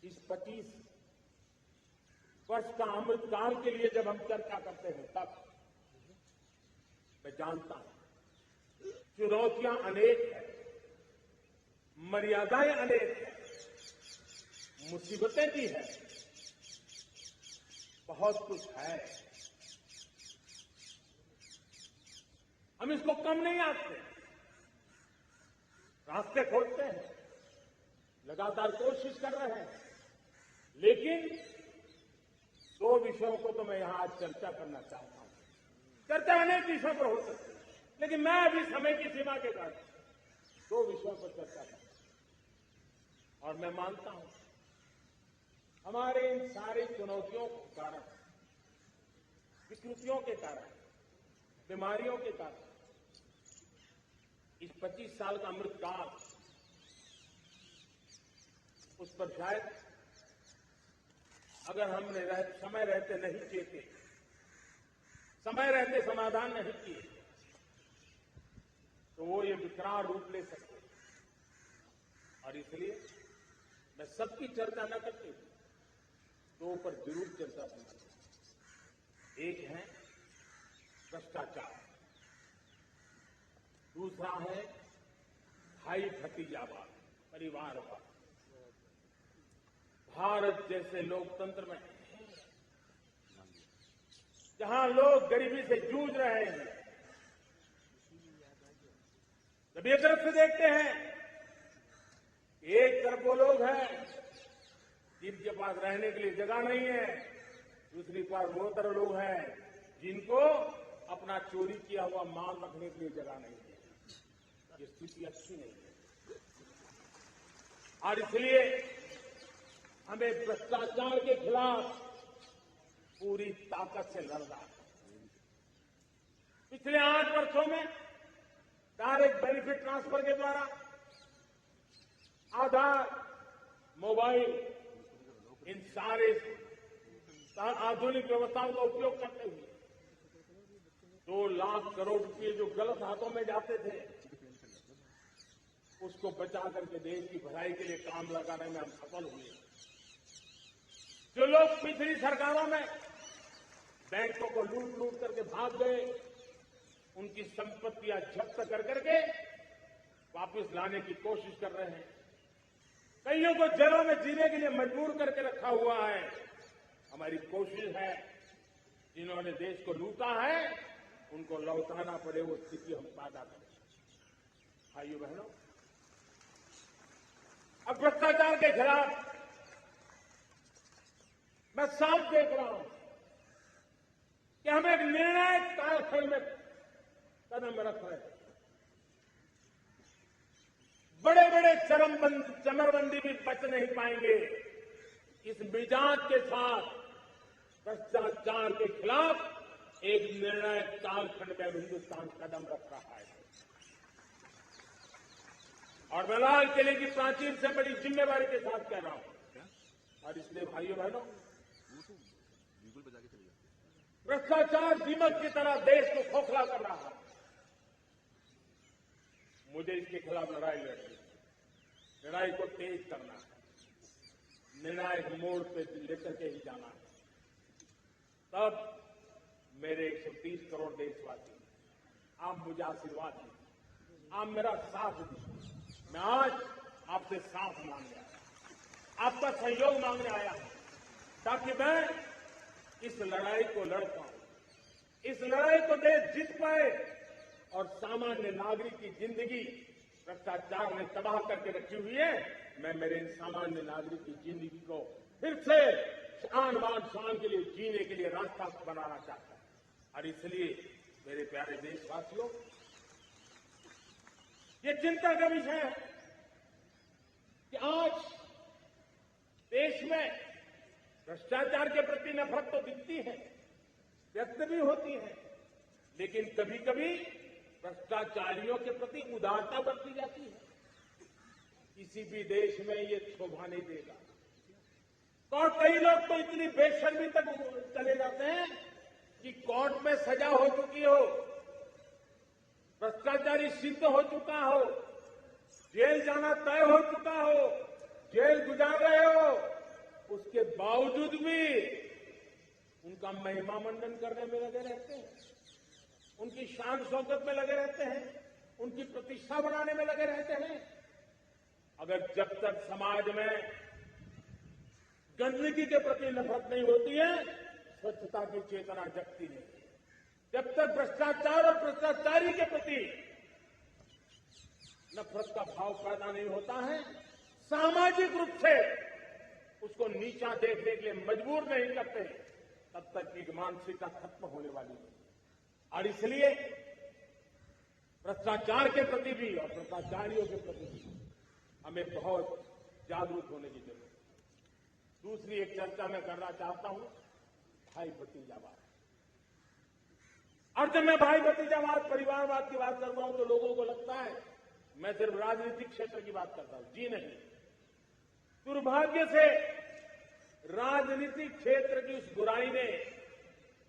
इस 25 वर्ष का अमृतकाल के लिए जब हम चर्चा करते हैं तब मैं जानता हूं चुनौतियां अनेक हैं, मर्यादाएं अनेक हैं, मुसीबतें भी हैं, बहुत कुछ है। हम इसको कम नहीं आंकते, रास्ते खोजते हैं, लगातार कोशिश कर रहे हैं, लेकिन दो विषयों को तो मैं यहां आज चर्चा करना चाहता हूं। चर्चा अनेक विषयों पर हो सकती है, लेकिन मैं अभी समय की सीमा के कारण दो विषयों पर चर्चा करता हूं। और मैं मानता हूं हमारे इन सारी चुनौतियों के कारण, विकृतियों के कारण, बीमारियों के कारण इस 25 साल का अमृतकाल, उस पर शायद अगर हमने समय रहते नहीं चेते, समय रहते समाधान नहीं किए, तो वो ये विकराल रूप ले सकते। और इसलिए मैं सबकी चर्चा न करते हुए दो पर जरूर चर्चा करना। एक है भ्रष्टाचार, दूसरा है भाई भतीजावाद, परिवारवाद। भारत जैसे लोकतंत्र में जहां लोग गरीबी से जूझ रहे हैं, जब एक तरफ से देखते हैं एक तरफ वो लोग हैं जिनके पास रहने के लिए जगह नहीं है, दूसरी पास वो तरह लोग हैं जिनको अपना चोरी किया हुआ माल रखने के लिए जगह नहीं है। ये स्थिति अच्छी नहीं है और इसलिए हमें भ्रष्टाचार के खिलाफ पूरी ताकत से लड़ना है। पिछले 8 वर्षों में डायरेक्ट बेनिफिट ट्रांसफर के द्वारा आधार, मोबाइल, इन सारे आधुनिक व्यवस्थाओं का उपयोग करते हुए 2 लाख करोड़ रुपए जो गलत हाथों में जाते थे, उसको बचा करके देश की भलाई के लिए काम लगाने में हम सफल हुए। जो लोग पिछली सरकारों में बैंकों को लूट करके भाग गए, उनकी संपत्तियां जब्त करके वापस लाने की कोशिश कर रहे हैं। कईयों को जेलों में जीने के लिए मजबूर करके रखा हुआ है। हमारी कोशिश है जिन्होंने देश को लूटा है उनको लौटाना पड़े, वो स्थिति हम पैदा करें। भाइयों बहनों, अब भ्रष्टाचार के खिलाफ मैं साफ देख रहा हूं कि हम एक निर्णायक कालखंड में कदम रख रहे हैं। बड़े बड़े चमरबंदी भी बच नहीं पाएंगे। इस मिजाज के साथ भ्रष्टाचार के खिलाफ एक निर्णायक कालखंड में हिंदुस्तान कदम रख रहा है और मैं लाल किले की प्राचीर से बड़ी जिम्मेवारी के साथ कह रहा हूं। और इसलिए भाइयों बहनों, भ्रष्टाचार दीमक की तरह देश को खोखला कर रहा है। मुझे इसके खिलाफ लड़ाई लड़नी है, लड़ाई को तेज करना है, निर्णायक मोड़ पे लेकर के ही जाना है। तब मेरे 130 करोड़ देशवासी, आप मुझे आशीर्वाद दीजिए, आप मेरा साथ दीजिए। मैं आज आपसे साथ मांगने आया, आपका सहयोग मांगने आया ताकि मैं इस लड़ाई को लड़ पाऊं, इस लड़ाई को देश जीत पाए और सामान्य नागरिक की जिंदगी भ्रष्टाचार ने तबाह करके रखी हुई है। मैं मेरे इन सामान्य नागरिक की जिंदगी को फिर से शान के लिए जीने के लिए रास्ता बनाना चाहता हूं। और इसलिए मेरे प्यारे देशवासियों, ये चिंता का विषय है कि आज देश में भ्रष्टाचार के प्रति नफरत तो दिखती है, व्यक्त भी होती है, लेकिन कभी कभी भ्रष्टाचारियों के प्रति उदारता बरती जाती है। किसी भी देश में ये शोभा नहीं देगा। और कई लोग तो इतनी बेशर्मी तक चले जाते हैं कि कोर्ट में सजा हो चुकी हो, भ्रष्टाचारी सिद्ध हो चुका हो, जेल जाना तय हो चुका हो, जेल गुजार रहे हो, बावजूद भी उनका महिमा मंडन करने में लगे रहते हैं, उनकी शान शौकत में लगे रहते हैं, उनकी प्रतिष्ठा बढ़ाने में लगे रहते हैं। अगर जब तक समाज में गंदगी के प्रति नफरत नहीं होती है, स्वच्छता की चेतना जगती नहीं। जब तक भ्रष्टाचार और भ्रष्टाचारी के प्रति नफरत का भाव पैदा नहीं होता है, सामाजिक रूप से उसको नीचा देखने के लिए मजबूर नहीं करते, तब तक की मानसिकता खत्म होने वाली है। और इसलिए भ्रष्टाचार के प्रति भी और भ्रष्टाचारियों के प्रति भी हमें बहुत जागरूक होने की जरूरत है। दूसरी एक चर्चा मैं करना चाहता हूं, भाई भतीजावाद। और जब मैं भाई भतीजावाद, परिवारवाद की बात करता हूं तो लोगों को लगता है मैं सिर्फ राजनीतिक क्षेत्र की बात करता हूं। जी नहीं, दुर्भाग्य से राजनीतिक क्षेत्र की उस बुराई ने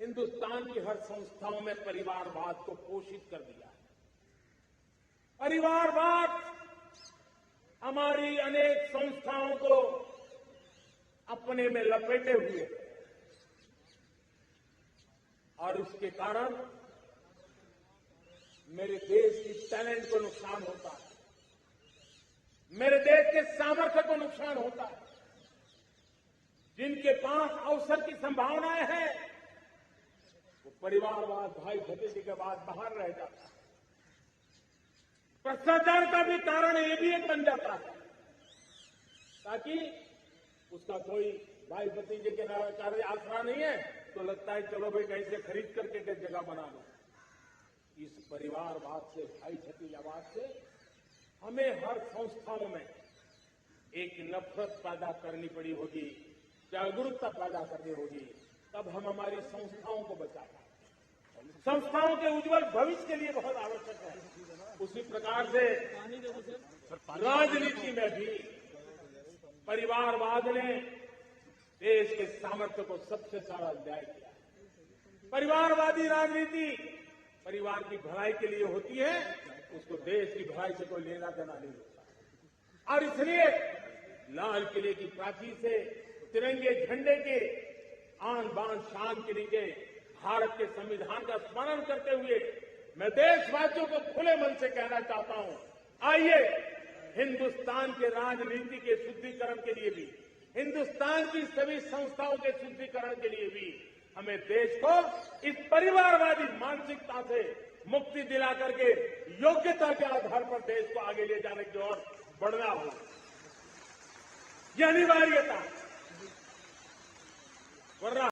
हिंदुस्तान की हर संस्थाओं में परिवारवाद को पोषित कर दिया है। परिवारवाद हमारी अनेक संस्थाओं को अपने में लपेटे हुए है और उसके कारण मेरे देश की टैलेंट को नुकसान होता है, मेरे देश के सामर्थ्य को नुकसान होता है। जिनके पास अवसर की संभावनाएं हैं वो परिवारवाद, भाई भतीजे के बाद बाहर रह जाता है। भ्रष्टाचार का भी कारण ये भी एक बन जाता है ताकि उसका कोई भाई भतीजे के कार्य आसरा नहीं है तो लगता है चलो भाई कहीं से खरीद करके के जगह बना लो। इस परिवारवाद से, भाई भतीजावाद से हमें हर संस्थाओं में एक नफरत पैदा करनी पड़ी होगी, जागरूकता पैदा करनी होगी, तब हम हमारी संस्थाओं को बचा पाएंगे। संस्थाओं के उज्जवल भविष्य के लिए बहुत आवश्यक है। उसी प्रकार से राजनीति में भी परिवारवाद ने देश के सामर्थ्य को सबसे सारा अन्याय किया है। परिवारवादी राजनीति परिवार की भलाई के लिए होती है, उसको देश की भलाई से कोई लेना देना नहीं होता। और इसलिए लाल किले की प्राचीर से तिरंगे झंडे के आन बान शान के नीचे भारत के संविधान का स्मरण करते हुए मैं देशवासियों को खुले मन से कहना चाहता हूं, आइए हिंदुस्तान के राजनीति के शुद्धिकरण के लिए भी, हिंदुस्तान की सभी संस्थाओं के शुद्धिकरण के लिए भी हमें देश को इस परिवारवादी मानसिकता से मुक्ति दिला करके योग्यता के आधार पर देश को आगे ले जाने की ओर बढ़ना होगा। यह अनिवार्यता, वरना